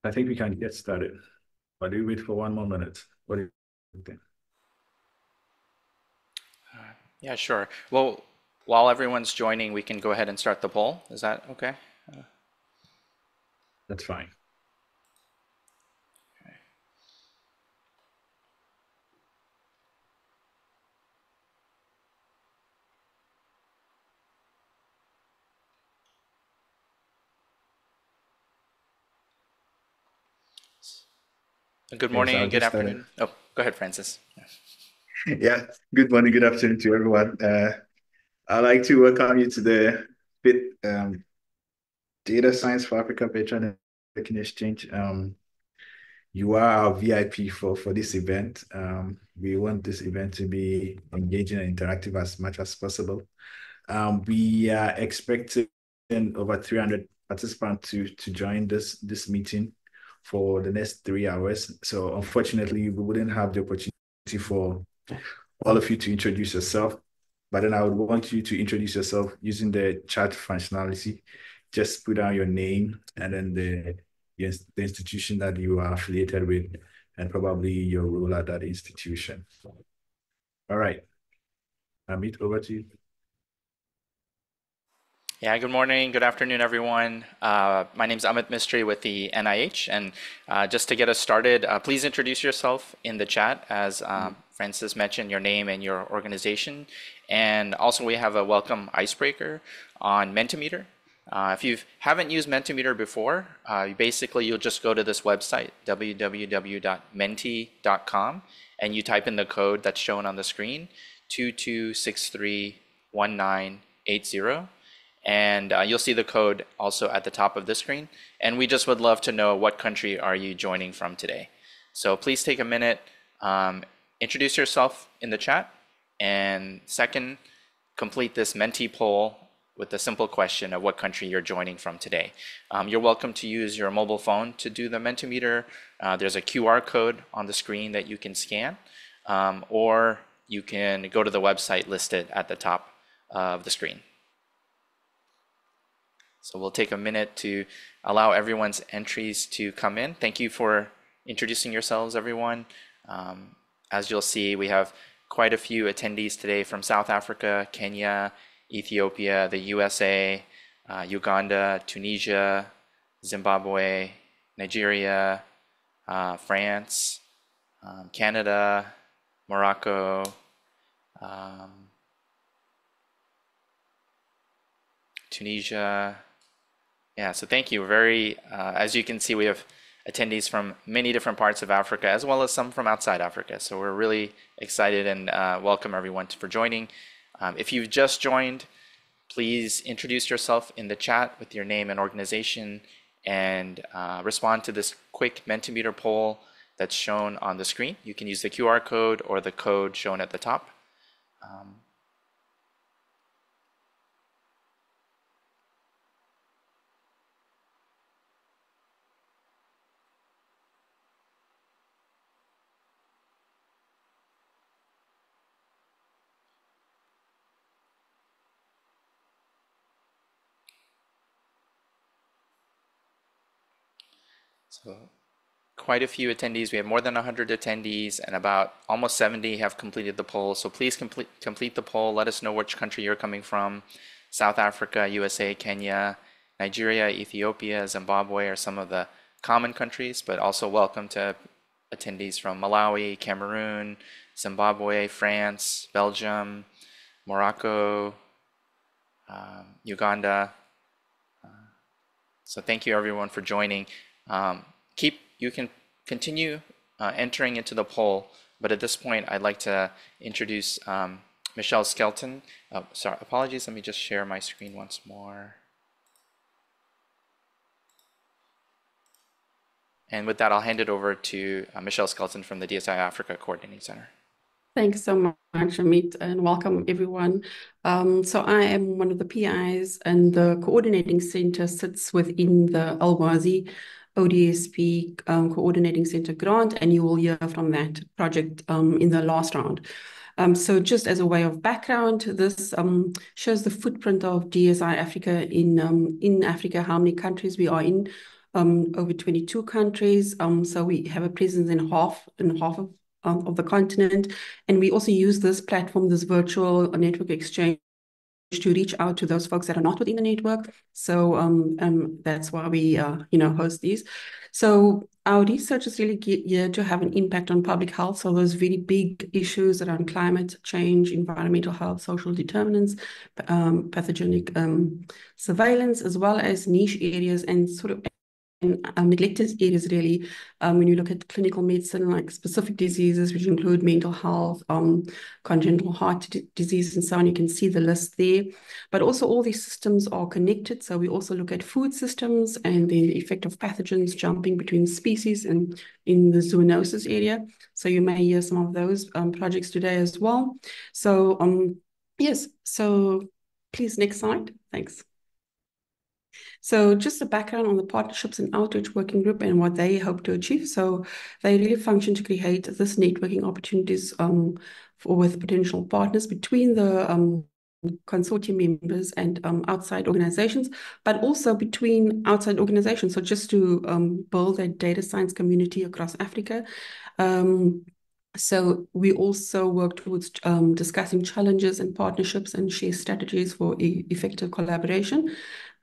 I think we can get started. But do wait for one more minute. What do you think? Yeah, sure. Well, while everyone's joining, we can go ahead and start the poll. Is that okay? That's fine. Good Okay, so morning I'll and good get started. afternoon. Oh, go ahead, Francis. Yeah, good morning, good afternoon to everyone. I'd like to welcome you to the fifth Data Science for Africa Patron Networking Exchange. You are our VIP for this event. We want this event to be engaging and interactive as much as possible. We are expecting over 300 participants to join this meeting for the next 3 hours. So unfortunately, we wouldn't have the opportunity for all of you to introduce yourself. But then I would want you to introduce yourself using the chat functionality. Just put down your name and then the institution that you are affiliated with and probably your role at that institution. All right, Amit, over to you. Yeah, good morning, good afternoon, everyone. My name is Amit Mistry with the NIH, and just to get us started, please introduce yourself in the chat as Francis mentioned, your name and your organization. And also we have a welcome icebreaker on Mentimeter. If you haven't used Mentimeter before, basically you'll just go to this website, www.menti.com, and you type in the code that's shown on the screen, 22631980. And you'll see the code also at the top of the screen. And we just would love to know what country are you joining from today. So please take a minute, introduce yourself in the chat, and second, complete this Menti poll with the simple question of what country you're joining from today. You're welcome to use your mobile phone to do the Mentimeter. There's a QR code on the screen that you can scan, or you can go to the website listed at the top of the screen. So we'll take a minute to allow everyone's entries to come in. Thank you for introducing yourselves, everyone. As you'll see, we have quite a few attendees today from South Africa, Kenya, Ethiopia, the USA, Uganda, Tunisia, Zimbabwe, Nigeria, France, Canada, Morocco, Tunisia. Yeah, so thank you. As you can see, we have attendees from many different parts of Africa, as well as some from outside Africa. So we're really excited and welcome everyone for joining. If you've just joined, please introduce yourself in the chat with your name and organization and respond to this quick Mentimeter poll that's shown on the screen. You can use the QR code or the code shown at the top. So quite a few attendees. We have more than 100 attendees and about almost 70 have completed the poll. So please complete the poll. Let us know which country you're coming from. South Africa, USA, Kenya, Nigeria, Ethiopia, Zimbabwe are some of the common countries, but also welcome to attendees from Malawi, Cameroon, Zimbabwe, France, Belgium, Morocco, Uganda. So thank you everyone for joining. You can continue entering into the poll, but at this point I'd like to introduce Michelle Skelton. Sorry, apologies, let me just share my screen once more. And with that, I'll hand it over to Michelle Skelton from the DSI Africa Coordinating Center. Thanks so much, Amit, and welcome everyone. So I am one of the PIs, and the coordinating center sits within the Al-Wazi ODSP Coordinating Center grant, and you will hear from that project in the last round. So just as a way of background, this shows the footprint of DSI Africa in Africa, how many countries we are in. over 22 countries. So we have a presence in half of the continent. And we also use this platform, this virtual network exchange, to reach out to those folks that are not within the network. So that's why we host these. So our research is really geared to have an impact on public health. So those very big issues around climate change, environmental health, social determinants, pathogenic surveillance, as well as niche areas and sort of neglected areas really, when you look at clinical medicine, like specific diseases, which include mental health, congenital heart disease, and so on. You can see the list there. But also all these systems are connected. So we also look at food systems and the effect of pathogens jumping between species and in the zoonosis area. So you may hear some of those projects today as well. So yes, so please, next slide. Thanks. So just a background on the Partnerships and Outreach Working Group and what they hope to achieve. So they really function to create this networking opportunities with potential partners between the consortium members and outside organizations, but also between outside organizations. So just to build a data science community across Africa. So we also work towards discussing challenges and partnerships and share strategies for effective collaboration.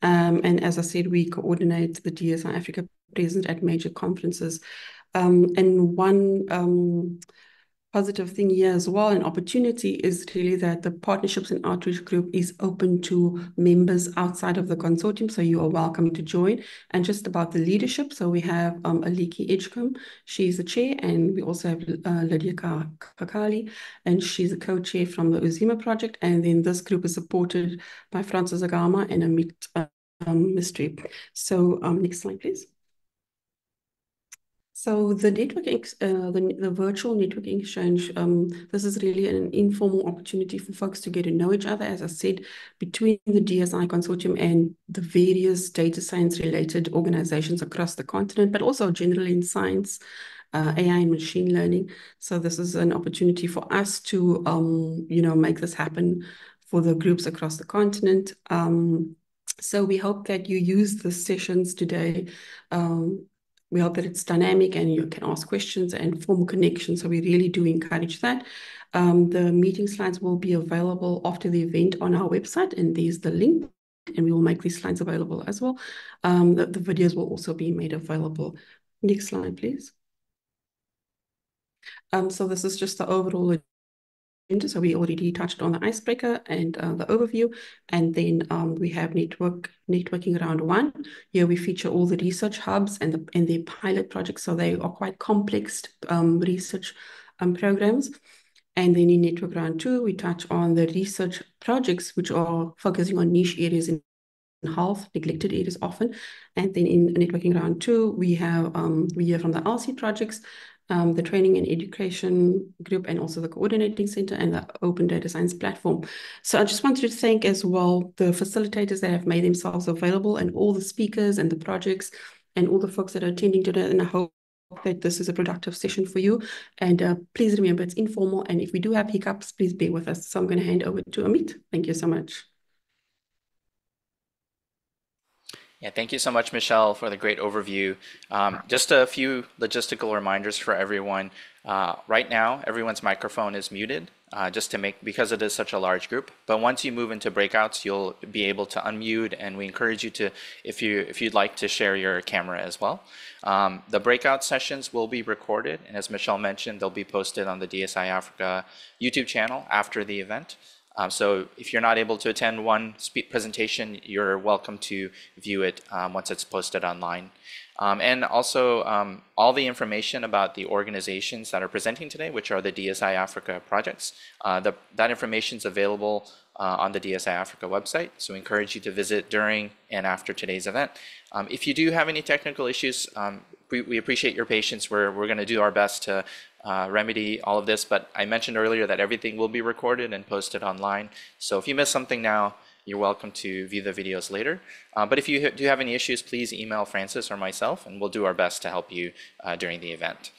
And as I said, we coordinate the DSI Africa presence at major conferences. And one positive thing here as well, an opportunity, is really that the Partnerships and Outreach Group is open to members outside of the consortium, so you are welcome to join. And just about the leadership, so we have Aliki Edgecombe, she's the chair, and we also have Lydia Kakali, and she's a co-chair from the Uzima project. And then this group is supported by Francis Agama and Amit Mystery. So next slide, please. So the the virtual networking exchange, this is really an informal opportunity for folks to get to know each other, as I said, between the DSI consortium and the various data science related organizations across the continent, but also generally in science, AI and machine learning. So this is an opportunity for us to, make this happen for the groups across the continent. So we hope that you use the sessions today. We hope that it's dynamic and you can ask questions and form connections. So we really do encourage that. The meeting slides will be available after the event on our website, and there's the link, and we will make these slides available as well. The videos will also be made available. Next slide, please. So this is just the overall. So we already touched on the icebreaker and the overview, and then we have networking round one. Here we feature all the research hubs and their pilot projects. So they are quite complex research programs. And then in network round two, we touch on the research projects which are focusing on niche areas in health, neglected areas often. And then in networking round two, we hear from the LC projects, the training and education group, and also the coordinating center and the open data science platform. So I just wanted to thank as well the facilitators that have made themselves available, and all the speakers and the projects and all the folks that are attending today. And I hope that this is a productive session for you. And please remember, it's informal. And if we do have hiccups, please bear with us. So I'm going to hand over to Amit. Thank you so much. Yeah, thank you so much, Michelle, for the great overview. Just a few logistical reminders for everyone. Right now, everyone's microphone is muted, because it is such a large group. But once you move into breakouts, you'll be able to unmute, and we encourage you to, if you'd like to share your camera as well. The breakout sessions will be recorded, and as Michelle mentioned, they'll be posted on the DSI Africa YouTube channel after the event. So if you're not able to attend one presentation, you're welcome to view it once it's posted online. And also all the information about the organizations that are presenting today, which are the DSI Africa projects, that information is available on the DSI Africa website. So we encourage you to visit during and after today's event. If you do have any technical issues, we appreciate your patience. We're going to do our best to remedy all of this, but I mentioned earlier that everything will be recorded and posted online. So if you miss something now, you're welcome to view the videos later. But if you do have any issues, please email Francis or myself, and we'll do our best to help you during the event.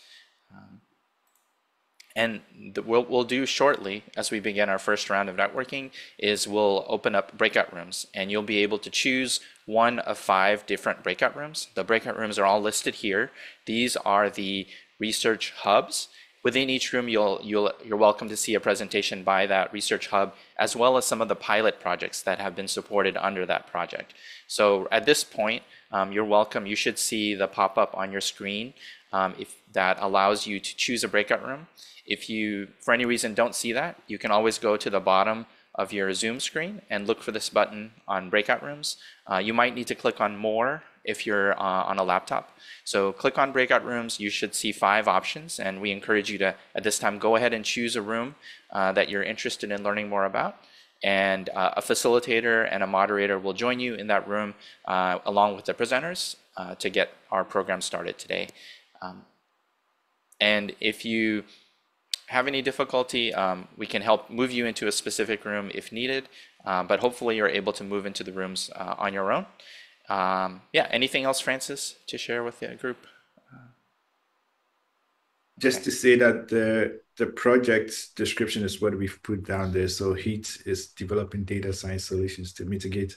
And we'll do shortly, as we begin our first round of networking, is we'll open up breakout rooms, and you'll be able to choose one of 5 different breakout rooms. The breakout rooms are all listed here. These are the research hubs. Within each room, you're welcome to see a presentation by that research hub, as well as some of the pilot projects that have been supported under that project. So at this point, you're welcome. You should see the pop-up on your screen if that allows you to choose a breakout room. If you, for any reason, don't see that, you can always go to the bottom of your Zoom screen and look for this button on breakout rooms. You might need to click on more if you're on a laptop. So click on breakout rooms. You should see 5 options, and we encourage you to, at this time, go ahead and choose a room that you're interested in learning more about. And a facilitator and a moderator will join you in that room along with the presenters to get our program started today. And if you have any difficulty, we can help move you into a specific room if needed, but hopefully you're able to move into the rooms on your own. Yeah, anything else, Francis, to share with the group? Just to say that the project description is what we've put down there. So HEAT is developing data science solutions to mitigate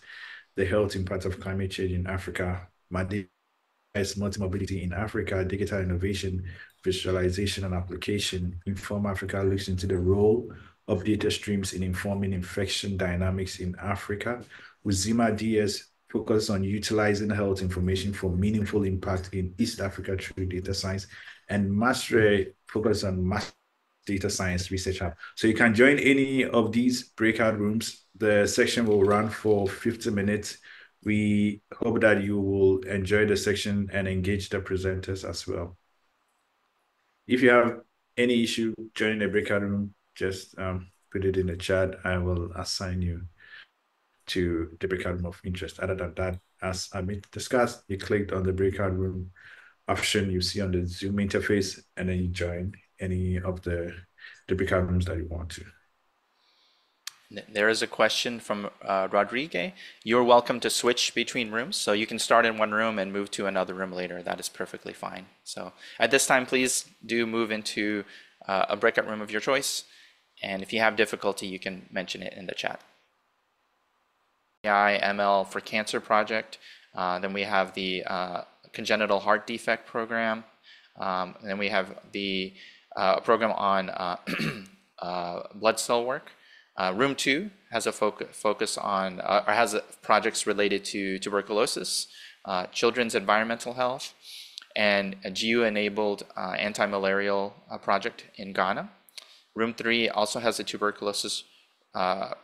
the health impact of climate change in Africa. Multi-mobility in Africa, digital innovation, visualization and application. Inform Africa looks into the role of data streams in informing infection dynamics in Africa. Uzima DS focus on utilizing health information for meaningful impact in East Africa through data science. And Mastre focus on mass data science research hub. So you can join any of these breakout rooms. The section will run for 50 minutes. We hope that you will enjoy the section and engage the presenters as well. If you have any issue joining the breakout room, just put it in the chat. I will assign you to the breakout room of interest. Other than that, as Amit discussed, you clicked on the breakout room option you see on the Zoom interface, and then you join any of the breakout rooms that you want to. There is a question from Rodrigue. You're welcome to switch between rooms, so you can start in one room and move to another room later. That is perfectly fine. So at this time, please do move into a breakout room of your choice. And if you have difficulty, you can mention it in the chat. AI ML for Cancer project. Then we have the Congenital Heart Defect program. And then we have the program on blood cell work. Room 2 has a focus on, or has projects related to tuberculosis, children's environmental health, and a GU-enabled anti-malarial project in Ghana. Room 3 also has a tuberculosis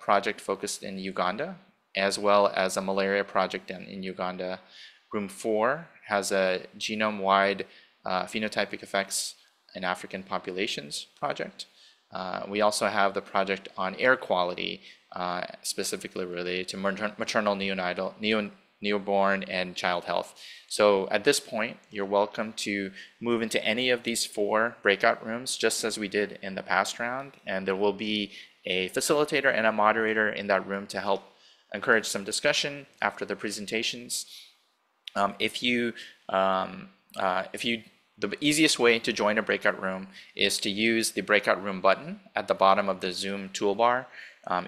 project focused in Uganda, as well as a malaria project in Uganda. Room 4 has a genome-wide phenotypic effects in African populations project. We also have the project on air quality, specifically related to maternal, neonatal, newborn, and child health. So at this point, you're welcome to move into any of these 4 breakout rooms, just as we did in the past round, and there will be a facilitator and a moderator in that room to help encourage some discussion after the presentations. The easiest way to join a breakout room is to use the breakout room button at the bottom of the Zoom toolbar.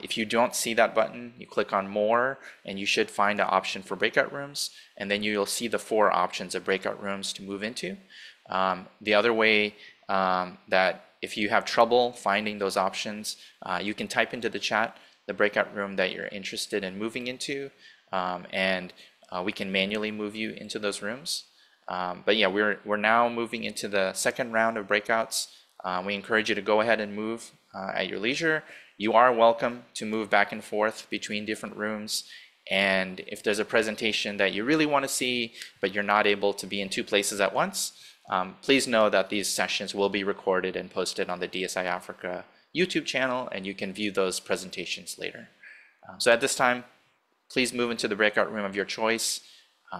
If you don't see that button, you click on more and you should find an option for breakout rooms, and then you'll see the 4 options of breakout rooms to move into. The other way that if you have trouble finding those options, you can type into the chat the breakout room that you're interested in moving into, and we can manually move you into those rooms. But yeah, we're now moving into the second round of breakouts. We encourage you to go ahead and move at your leisure. You are welcome to move back and forth between different rooms. And if there's a presentation that you really want to see, but you're not able to be in 2 places at once, please know that these sessions will be recorded and posted on the DSI Africa YouTube channel, and you can view those presentations later. So at this time, please move into the breakout room of your choice.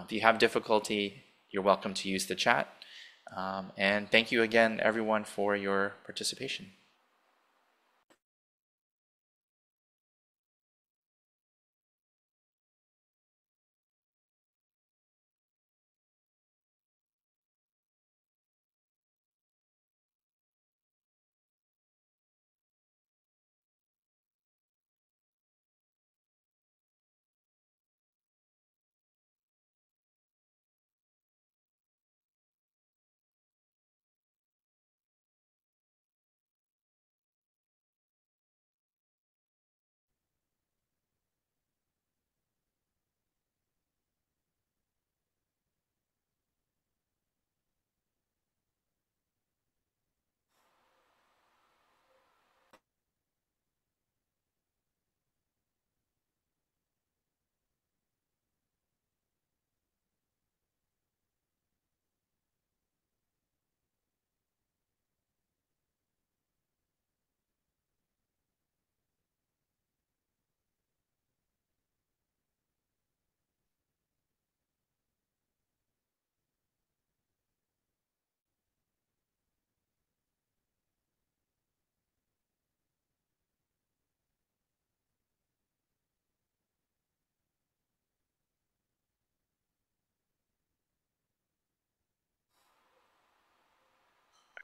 If you have difficulty, you're welcome to use the chat. And thank you again, everyone, for your participation.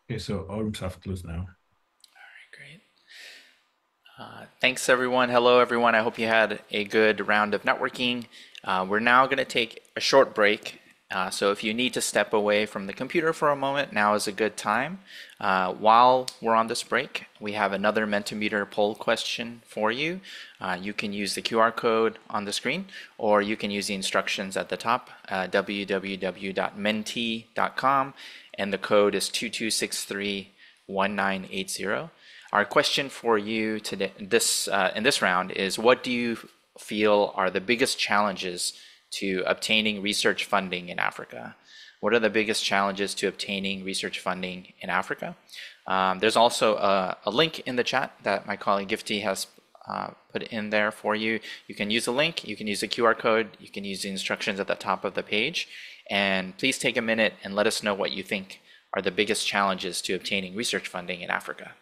Okay, so all rooms have closed now. Great. Thanks, everyone. Hello, everyone. I hope you had a good round of networking. We're now going to take a short break. So if you need to step away from the computer for a moment, now is a good time. While we're on this break, we have another Mentimeter poll question for you. You can use the QR code on the screen, or you can use the instructions at the top, www.menti.com, and the code is 22631980. Our question for you today, in this round, is what do you feel are the biggest challenges to obtaining research funding in Africa? What are the biggest challenges to obtaining research funding in Africa? There's also a link in the chat that my colleague Gifty has put in there for you. You can use the link, you can use the QR code, you can use the instructions at the top of the page. And please take a minute and let us know what you think are the biggest challenges to obtaining research funding in Africa.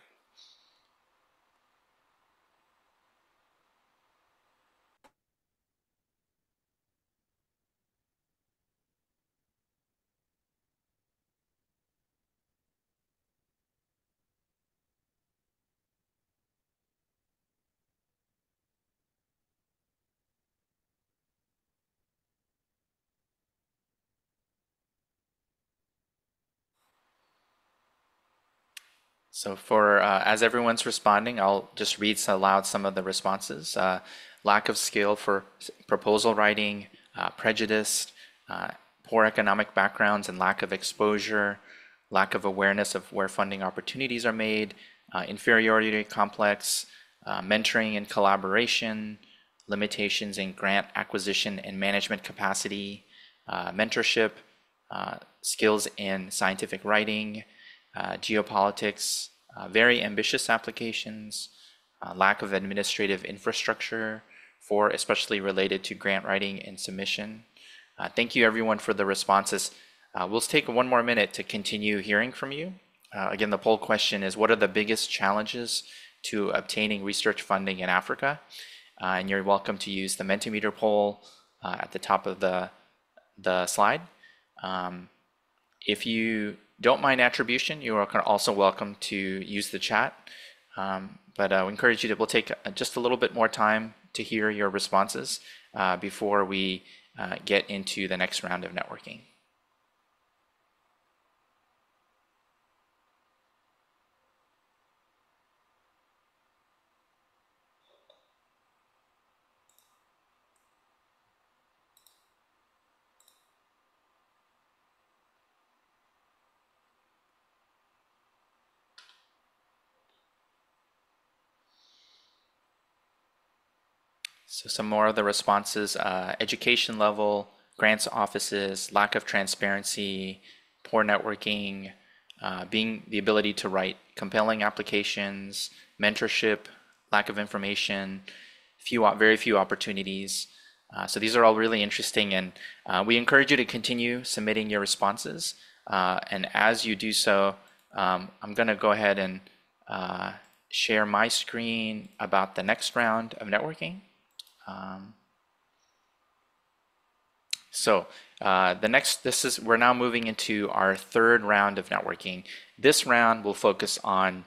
So as everyone's responding, I'll just read aloud some of the responses. Lack of skill for proposal writing, prejudice, poor economic backgrounds and lack of exposure, lack of awareness of where funding opportunities are made, inferiority complex, mentoring and collaboration, limitations in grant acquisition and management capacity, mentorship, skills in scientific writing, geopolitics, very ambitious applications, lack of administrative infrastructure for especially related to grant writing and submission. Thank you everyone for the responses. We'll take one more minute to continue hearing from you. Again, the poll question is, what are the biggest challenges to obtaining research funding in Africa? And you're welcome to use the Mentimeter poll at the top of the slide. If you don't mind attribution, you are also welcome to use the chat. But we encourage you to, we'll take just a little bit more time to hear your responses before we get into the next round of networking. So some more of the responses, education level, grants offices, lack of transparency, poor networking, being the ability to write compelling applications, mentorship, lack of information, very few opportunities. So these are all really interesting, and we encourage you to continue submitting your responses. And as you do so, I'm going to go ahead and share my screen about the next round of networking. We're now moving into our third round of networking. This round will focus on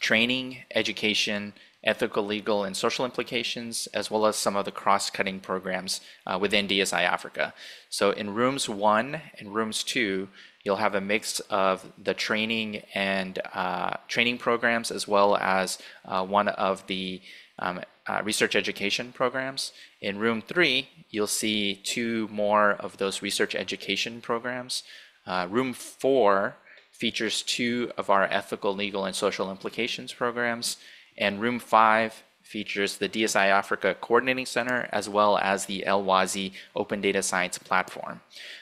training, education, ethical, legal, and social implications, as well as some of the cross-cutting programs within DSI Africa. So in rooms 1 and rooms 2, you'll have a mix of the training and training programs, as well as one of the research education programs. In room 3, you'll see 2 more of those research education programs. Room 4 features 2 of our ethical, legal, and social implications programs. And room 5 features the DSI Africa Coordinating Center, as well as the LWASI Open Data Science Platform.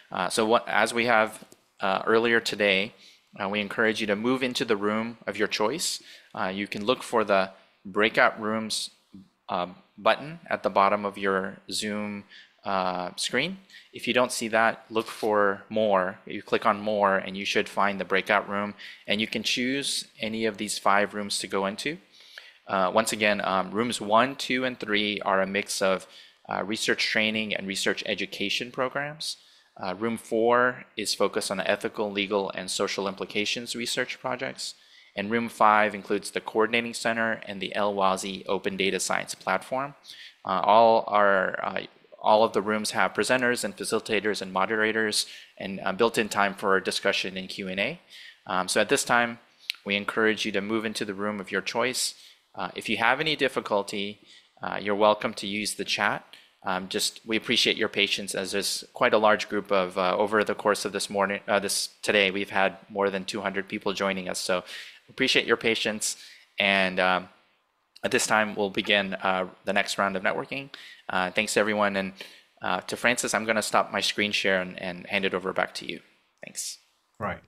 As we have earlier today, we encourage you to move into the room of your choice. You can look for the breakout rooms button at the bottom of your Zoom screen. If you don't see that, look for more. You click on more and you should find the breakout room, and you can choose any of these 5 rooms to go into. Once again, rooms 1, 2, and 3 are a mix of research training and research education programs. Room 4 is focused on the ethical, legal, and social implications research projects. And Room 5 includes the Coordinating Center and the LWASI Open Data Science Platform. All of the rooms have presenters and facilitators and moderators and built-in time for discussion and Q&A. So at this time, we encourage you to move into the room of your choice. If you have any difficulty, you're welcome to use the chat. We appreciate your patience, as there's quite a large group of over the course of today, we've had more than 200 people joining us. So appreciate your patience. And at this time, we'll begin the next round of networking. Thanks everyone. And to Francis, I'm going to stop my screen share and hand it over back to you. Thanks. Right.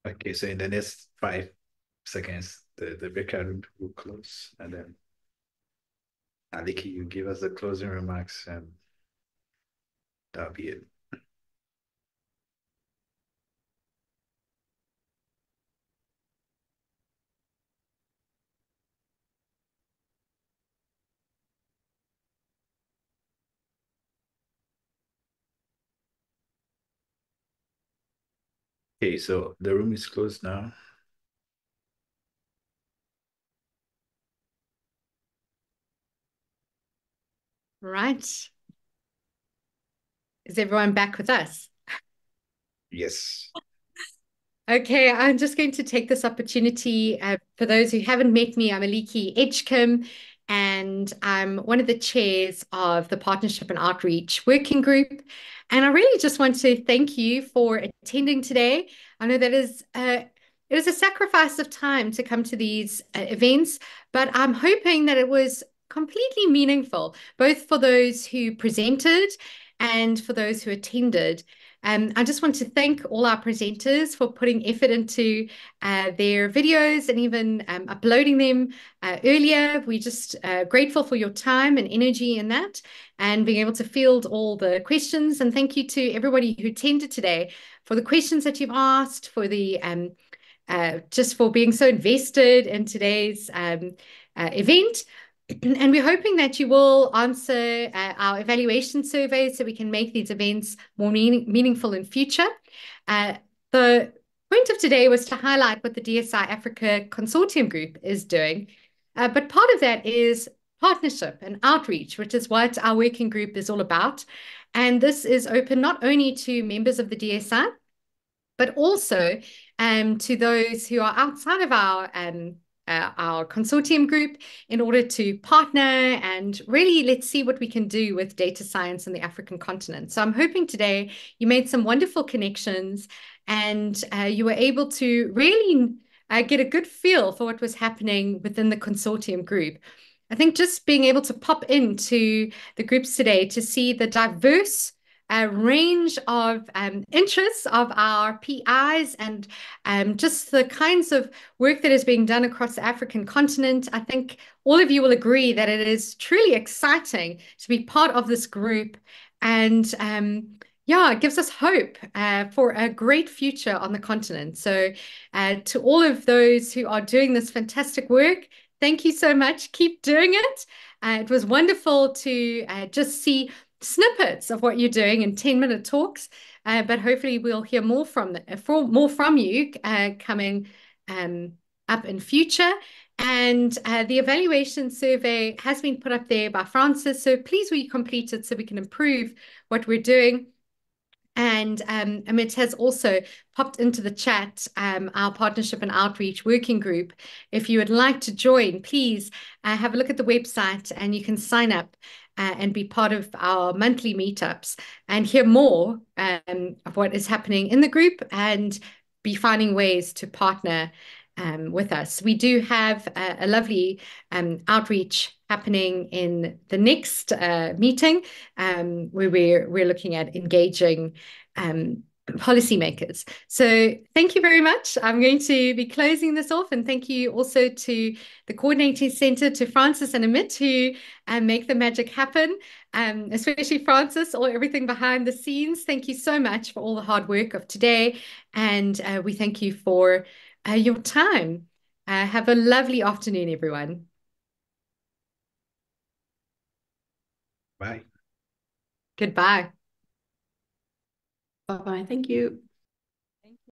Okay, so in the next 5 seconds, the breakout room will close, and then Aliki, you give us the closing remarks, and that'll be it. Okay, so the room is closed now. Right. Is everyone back with us? Yes. Okay, I'm just going to take this opportunity. For those who haven't met me, I'm Aliki Edgecombe, and I'm one of the chairs of the Partnership and Outreach Working Group. And I really just want to thank you for attending today. I know that it is a sacrifice of time to come to these events, but I'm hoping that it was completely meaningful, both for those who presented and for those who attended. I just want to thank all our presenters for putting effort into their videos and even uploading them earlier. We're just grateful for your time and energy in that and being able to field all the questions. And thank you to everybody who attended today for the questions that you've asked, for the just for being so invested in today's event. And we're hoping that you will answer our evaluation survey so we can make these events more meaningful in future. The point of today was to highlight what the DSI Africa Consortium Group is doing. But part of that is partnership and outreach, which is what our working group is all about. And this is open not only to members of the DSI, but also to those who are outside of our consortium group in order to partner and really let's see what we can do with data science in the African continent. So I'm hoping today you made some wonderful connections and you were able to really get a good feel for what was happening within the consortium group. I think just being able to pop into the groups today to see the diverse range of interests of our PIs and just the kinds of work that is being done across the African continent. I think all of you will agree that it is truly exciting to be part of this group. And yeah, it gives us hope for a great future on the continent. So to all of those who are doing this fantastic work, thank you so much. Keep doing it. It was wonderful to just see snippets of what you're doing in 10-minute talks, but hopefully we'll hear more from you coming up in future. And the evaluation survey has been put up there by Francis, so please will you complete it so we can improve what we're doing. And Amit has also popped into the chat our partnership and outreach working group. If you would like to join, please have a look at the website and you can sign up and be part of our monthly meetups and hear more of what is happening in the group and be finding ways to partner with us. We do have a lovely outreach happening in the next meeting, where we're looking at engaging policymakers. So thank you very much. I'm going to be closing this off, and thank you also to the Coordinating Centre, to Francis and Amit, who make the magic happen, especially Francis, or everything behind the scenes. Thank you so much for all the hard work of today, and we thank you for your time. Have a lovely afternoon, everyone. Bye. Goodbye. Bye-bye. Thank you.